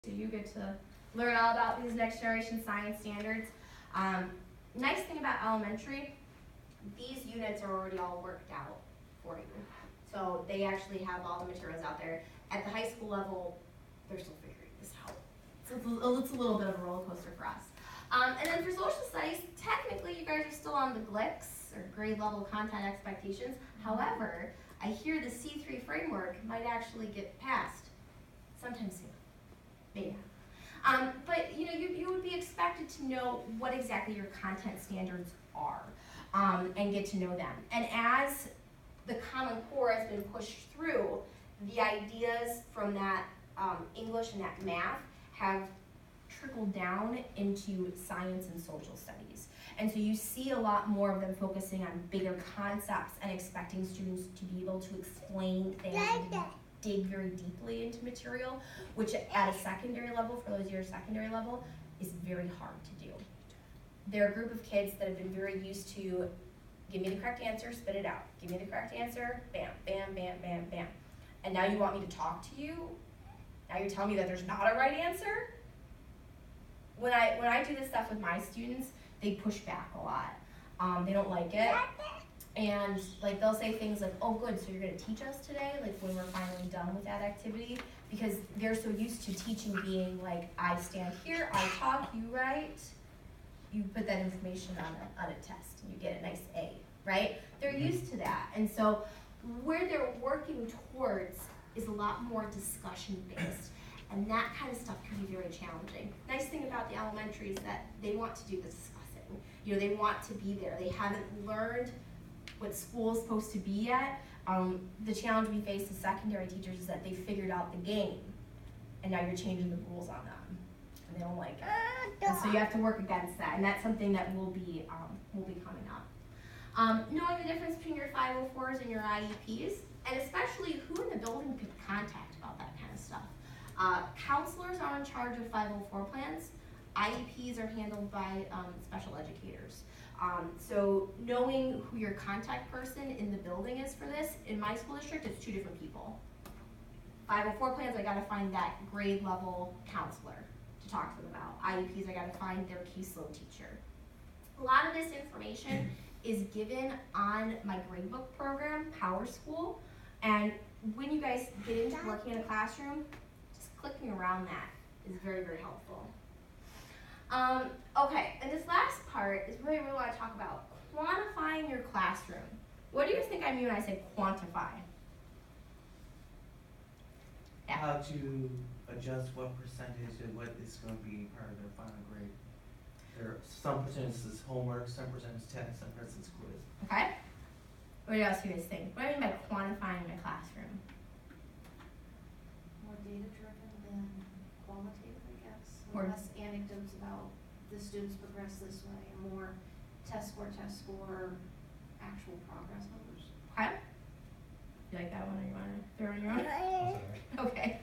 So you get to learn all about these next generation science standards. Nice thing about elementary, these units are already all worked out for you. So they actually have all the materials out there. At the high school level, they're still figuring this out. So it's a little bit of a roller coaster for us. And then for social studies, technically you guys are still on the GLICs, or grade level content expectations. However, I hear the C3 framework might actually get passed sometime soon. Maybe. But you would be expected to know what exactly your content standards are, and get to know them. And as the Common Core has been pushed through, the ideas from that English and that math have trickled down into science and social studies. And so you see a lot more of them focusing on bigger concepts and expecting students to be able to explain things, dig very deeply into material, which at a secondary level, for those years secondary level, is very hard to do. They're a group of kids that have been very used to, give me the correct answer, spit it out. Give me the correct answer, bam, bam, bam, bam, bam. And now you want me to talk to you? Now you're telling me that there's not a right answer? When I do this stuff with my students, they push back a lot. They don't like it. And like they'll say things like, oh good, so you're gonna teach us today, like when we're finally done with that activity, because they're so used to teaching being like, I stand here, I talk, you write, you put that information on a test, and you get a nice A, right? They're used to that, and so where they're working towards is a lot more discussion based, and that kind of stuff can be very challenging. Nice thing about the elementary is that they want to do the discussing. They want to be there. They haven't learned what school is supposed to be yet. The challenge we face as secondary teachers is that they figured out the game, and now you're changing the rules on them, and they don't like it. And so you have to work against that, and that's something that will be coming up. Knowing the difference between your 504s and your IEPs, and especially who in the building could contact about that kind of stuff. Counselors are in charge of 504 plans. IEPs are handled by special educators. So knowing who your contact person in the building is for this, in my school district, it's 2 different people. 504 plans, I gotta find that grade level counselor to talk to them about. IEPs, I gotta find their caseload teacher. A lot of this information is given on my gradebook program, Power School, and when you guys get into working in a classroom, just clicking around that is very, very helpful. Okay, and this last part is really what I want to talk about, quantifying your classroom. What do you guys think I mean when I say quantify? Yeah. How to adjust what percentage and what is going to be part of their final grade. There are some percentage is homework, some percentage is test, some percentage is quiz. Okay. What else do you guys think? What do I mean by quantifying my classroom? More data driven than qualitative, I guess. Or Less anecdotes about the students progress this way, and more test score, actual progress numbers. Okay. You like that one, or you want to throw in your own? Okay.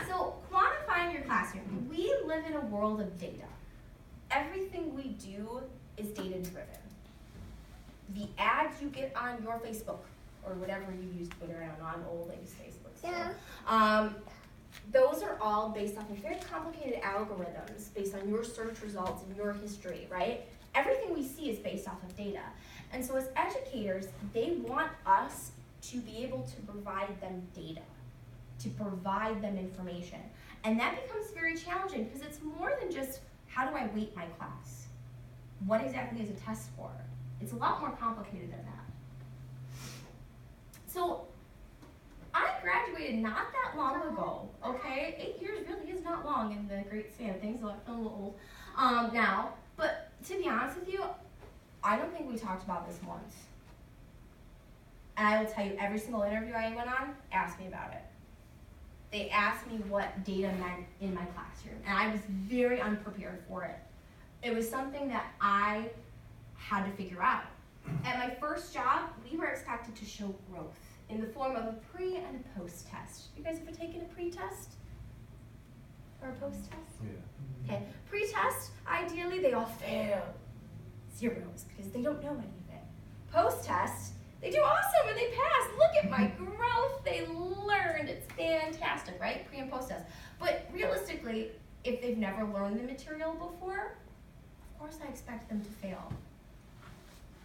So quantifying your classroom. We live in a world of data. Everything we do is data driven. The ads you get on your Facebook, or whatever you use Twitter, I don't know, I'm old, I use Facebook. So. Yeah. Those are all based off of very complicated algorithms based on your search results and your history, right? Everything we see is based off of data. And so as educators, they want us to be able to provide them data, to provide them information. And that becomes very challenging because it's more than just how do I weight my class? What exactly is a test score? It's a lot more complicated than that. So I graduated not that long ago, okay? 8 years really is not long in the great span of things, so I feel a little old now. But to be honest with you, I don't think we talked about this once. And I will tell you, every single interview I went on asked me about it. They asked me what data meant in my classroom, and I was very unprepared for it. It was something that I had to figure out. At my first job, we were expected to show growth in the form of a pre and a post test. You guys ever taken a pre-test? Or a post-test? Yeah. Okay, pre-test, ideally they all fail. Zeros, because they don't know any of it. Post-test, They do awesome and they pass. Look at my growth. They learned. It's fantastic, right? Pre and post test. But realistically, if they've never learned the material before, of course I expect them to fail.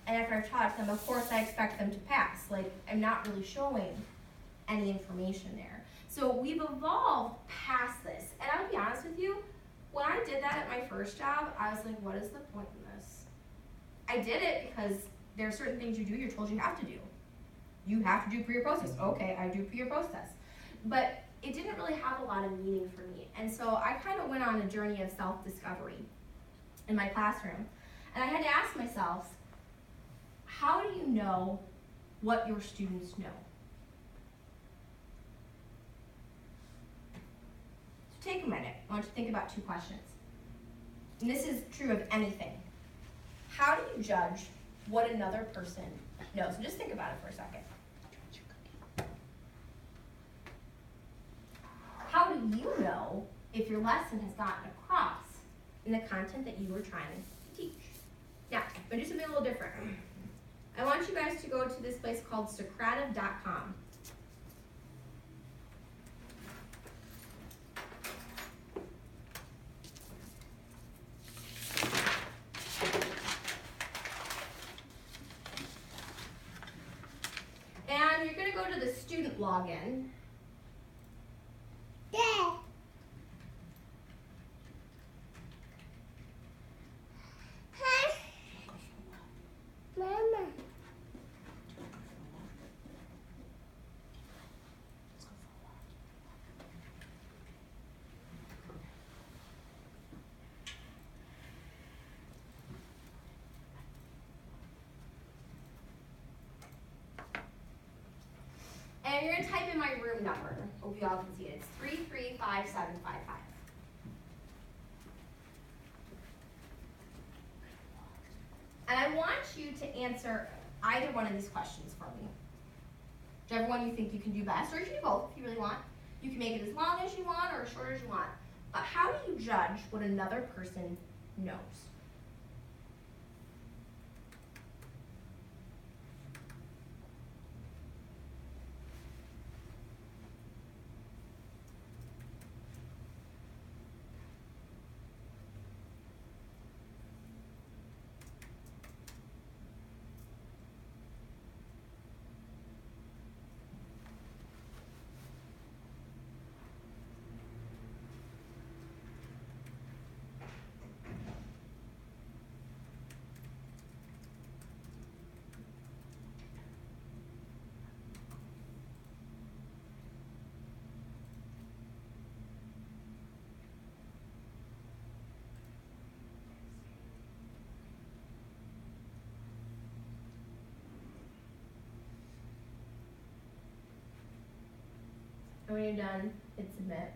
And after I've taught them, of course I expect them to pass. Like, I'm not really showing any information there. So we've evolved past this. And I'll be honest with you, when I did that at my first job, I was like, what is the point in this? I did it because there are certain things you do, you're told you have to do. You have to do pre or post test. Okay, I do pre or post test. But it didn't really have a lot of meaning for me. And so I kind of went on a journey of self-discovery in my classroom. And I had to ask myself, how do you know what your students know? So take a minute. I want you to think about two questions. And this is true of anything. How do you judge what another person knows? So just think about it for a second. How do you know if your lesson has gotten across in the content that you were trying to teach? Now, I'm going to do something a little different. I want you guys to go to this place called Socrative.com. And you're going to go to the student login. And you're going to type in my room number. Hope you all can see it. It's 335755. And I want you to answer either one of these questions for me. Whichever one you think you can do best, or you can do both if you really want. You can make it as long as you want or as short as you want. But how do you judge what another person knows? And when you're done, hit submit.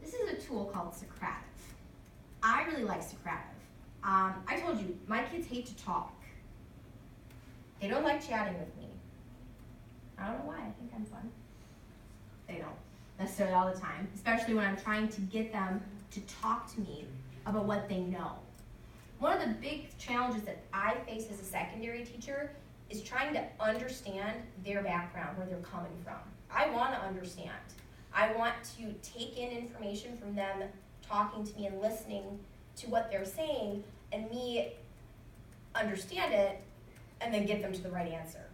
This is a tool called Socrative. I really like Socrative. I told you, my kids hate to talk. They don't like chatting with me. I don't know why, I think I'm fun. They don't necessarily all the time, especially when I'm trying to get them to talk to me about what they know. One of the big challenges that I face as a secondary teacher is trying to understand their background, where they're coming from. I want to understand. I want to take in information from them talking to me and listening to what they're saying, and me understand it and then get them to the right answer.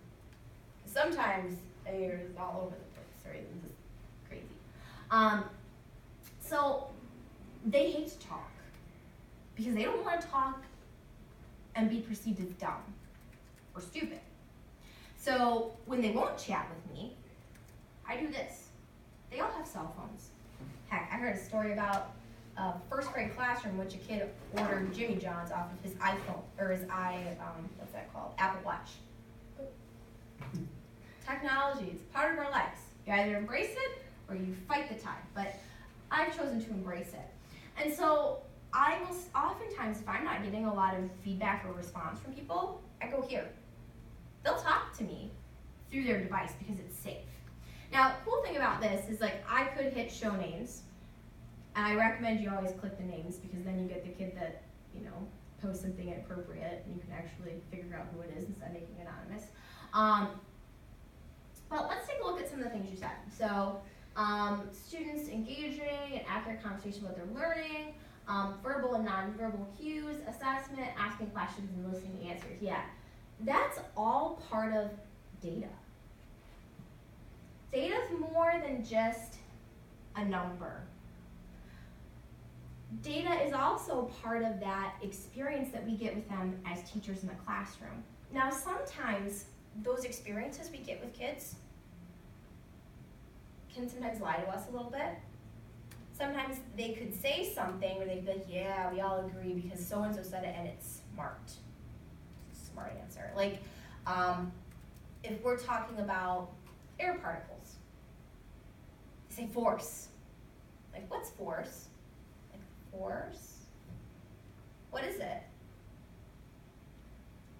Sometimes they're all over the place, right? This is crazy. So they hate to talk because they don't want to talk and be perceived as dumb or stupid. So when they won't chat with me, I do this. They all have cell phones. Heck, I heard a story about a first grade classroom in which a kid ordered Jimmy John's off of his iPhone, or his what's that called? Apple Watch. Technology, it's part of our lives. You either embrace it or you fight the tide, but I've chosen to embrace it. And so I will oftentimes, if I'm not getting a lot of feedback or response from people, I go here. They'll talk to me through their device because it's safe. Now, cool thing about this is like I could hit show names, and I recommend you always click the names because then you get the kid that, you know, posts something inappropriate and you can actually figure out who it is instead of making it anonymous. But let's take a look at some of the things you said. So, students engaging and accurate conversation about their learning, verbal and nonverbal cues, assessment, asking questions and listening to answers. Yeah, that's all part of data. Data's more than just a number. Data is also part of that experience that we get with them as teachers in the classroom. Now, sometimes those experiences we get with kids can sometimes lie to us a little bit. Sometimes they could say something where they'd be like, yeah, we all agree because so-and-so said it and it's smart. It's a smart answer. Like, if we're talking about air particles, they say force. Like, what's force? Like, force? What is it?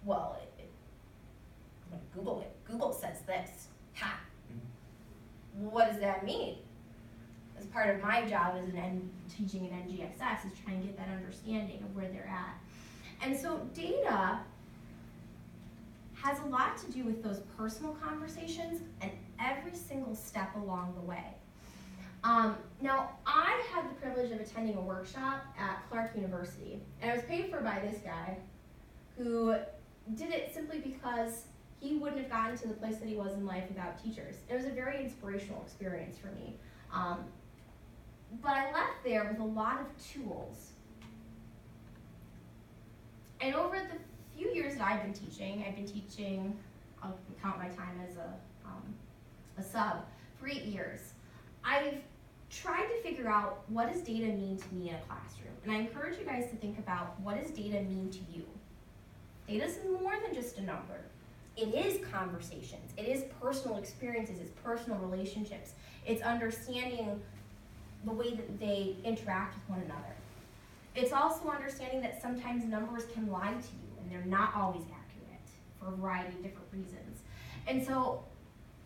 Well, I'm gonna Google it. Google says this. Ha! What does that mean? As part of my job as teaching an NGSS is trying to get that understanding of where they're at. And so data has a lot to do with those personal conversations and every single step along the way. Now, I had the privilege of attending a workshop at Clark University, and I was paid for by this guy who did it simply because he wouldn't have gotten to the place that he was in life without teachers. It was a very inspirational experience for me. But I left there with a lot of tools. And over the few years that I've been teaching, I'll count my time as a sub, for 8 years. I've tried to figure out what does data mean to me in a classroom. And I encourage you guys to think about what does data mean to you. Data is more than just a number. It is conversations, it is personal experiences, it's personal relationships, it's understanding the way that they interact with one another. It's also understanding that sometimes numbers can lie to you and they're not always accurate for a variety of different reasons. And so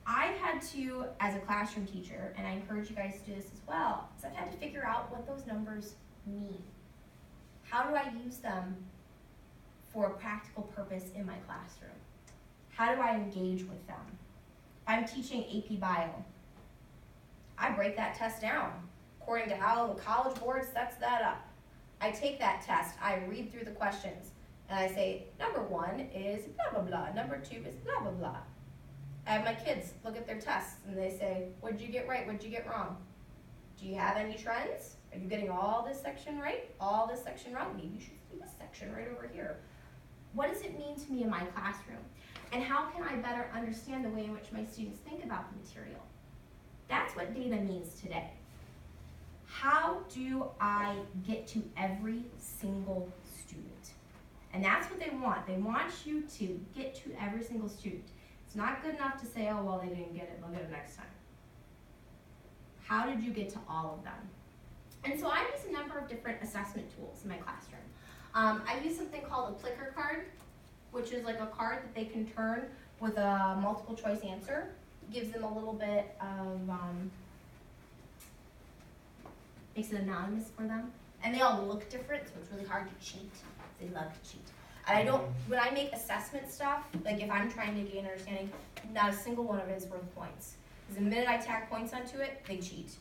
I had to, as a classroom teacher, and I encourage you guys to do this as well, is I've had to figure out what those numbers mean. How do I use them for a practical purpose in my classroom? How do I engage with them? I'm teaching AP Bio. I break that test down according to how the College Board sets that up. I take that test, I read through the questions, and I say, number 1 is blah, blah, blah. Number 2 is blah, blah, blah. I have my kids look at their tests, and they say, what'd you get right, what'd you get wrong? Do you have any trends? Are you getting all this section right, all this section wrong? Maybe you should see this section right over here. What does it mean to me in my classroom? And how can I better understand the way in which my students think about the material? That's what data means today. How do I get to every single student? And that's what they want. They want you to get to every single student. It's not good enough to say, oh, well, they didn't get it, they'll get it next time. How did you get to all of them? And so I use a number of different assessment tools in my classroom. I use something called a clicker card, which is like a card that they can turn with a multiple choice answer. Gives them a little bit of, makes it anonymous for them. And they all look different, so it's really hard to cheat. They love to cheat. And I don't, when I make assessment stuff, like if I'm trying to gain understanding, not a single one of it is worth points. Because the minute I tack points onto it, they cheat.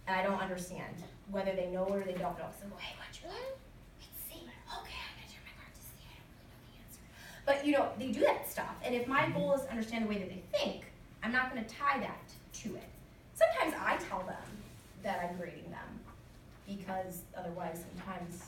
And I don't understand whether they know it or they don't know. So I go, hey, what'd you learn? Let's see. Okay, I'm gonna turn my card to see. I don't really know the answer. But you know, they do that stuff. And if my goal is to understand the way that they think, I'm not gonna tie that to it. Sometimes I tell them that I'm grading them. Because otherwise, sometimes